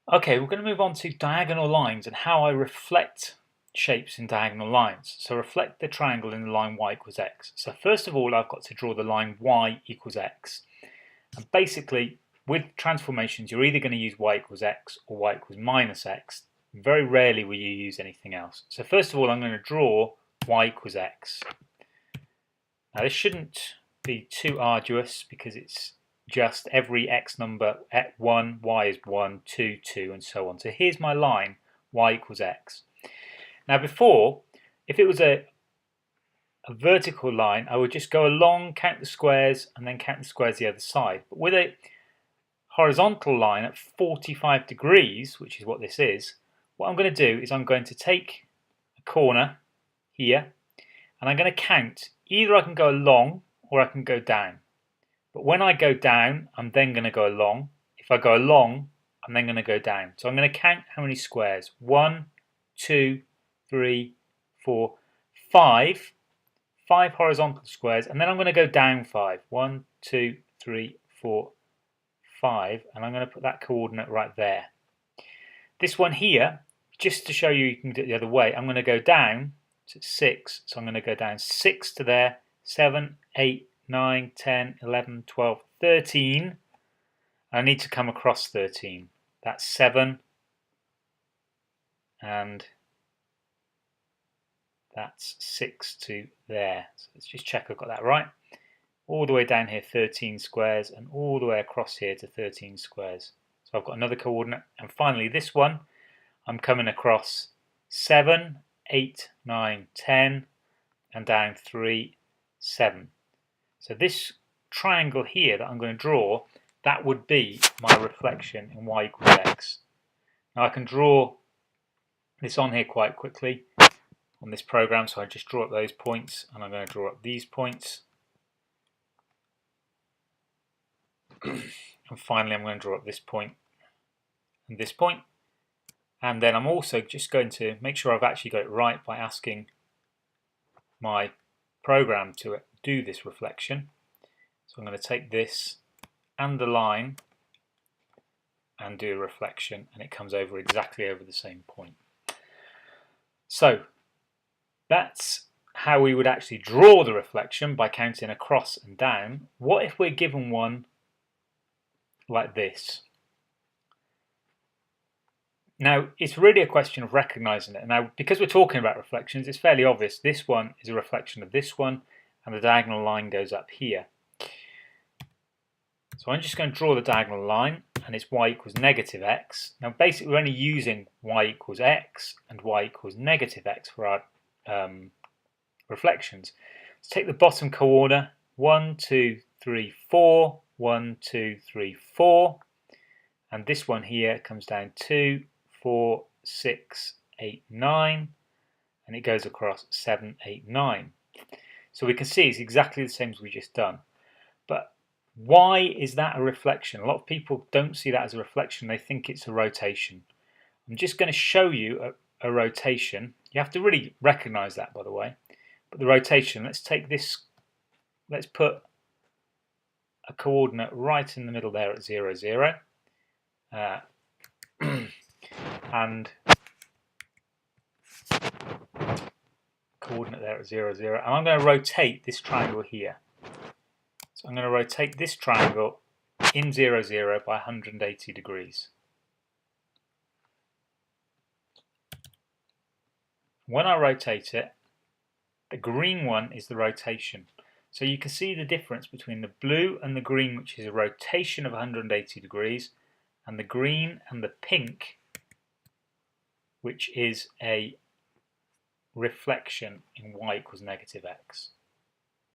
Okay, we're going to move on to diagonal lines and how I reflect shapes in diagonal lines. So reflect the triangle in the line y equals x. So first of all, I've got to draw the line y equals x. And basically, with transformations, you're either going to use y equals x or y equals minus x. Very rarely will you use anything else. So first of all, I'm going to draw y equals x. Now this shouldn't be too arduous because it's just every x number at 1, y is 1, 2, 2, and so on. So here's my line, y equals x. Now before, if it was a vertical line, I would just go along, count the squares, and then count the squares the other side. But with a horizontal line at 45 degrees, which is what this is, what I'm going to do is I'm going to take a corner here, and I'm going to count. Either I can go along or I can go down. But when I go down, I'm then going to go along. If I go along, I'm then going to go down. So I'm going to count how many squares. 1, 2, 3, 4, 5. 5 horizontal squares. And then I'm going to go down 5. 1, 2, 3, 4, 5. And I'm going to put that coordinate right there. This one here, just to show you can do it the other way, I'm going to go down to 6. So I'm going to go down 6 to there. 7, 8, 9, 10, 11, 12, 13. I need to come across 13. That's 7. And that's 6 to there. So let's just check I've got that right. All the way down here, 13 squares, and all the way across here to 13 squares. So I've got another coordinate. And finally, this one, I'm coming across 7, 8, 9, 10, and down 3, 7. So this triangle here that I'm going to draw, that would be my reflection in y equals x. Now I can draw this on here quite quickly on this program, so I just draw up those points, and I'm going to draw up these points. And finally I'm going to draw up this point and this point. And then I'm also just going to make sure I've actually got it right by asking my program to do this reflection. So I'm going to take this and the line and do a reflection, and it comes over exactly over the same point. So that's how we would actually draw the reflection, by counting across and down. What if we're given one like this? Now, it's really a question of recognizing it. Now, because we're talking about reflections, it's fairly obvious. This one is a reflection of this one, and the diagonal line goes up here. So I'm just going to draw the diagonal line, and it's y equals negative x. Now basically we're only using y equals x and y equals negative x for our reflections. Let's take the bottom coordinate, 1, 2, 3, 4, 1, 2, 3, 4. And this one here comes down 2, 4, 6, 8, 9. And it goes across 7, 8, 9. So we can see it's exactly the same as we just done. But why is that a reflection? A lot of people don't see that as a reflection. They think it's a rotation. I'm just going to show you a rotation. You have to really recognize that, by the way. But the rotation, let's take this, let's put a coordinate right in the middle there at 0, 0. And coordinate there at 0, 0. And I'm going to rotate this triangle here. So I'm going to rotate this triangle in 0, 0 by 180 degrees. When I rotate it, the green one is the rotation. So you can see the difference between the blue and the green, which is a rotation of 180 degrees, and the green and the pink, which is a reflection in y equals negative x.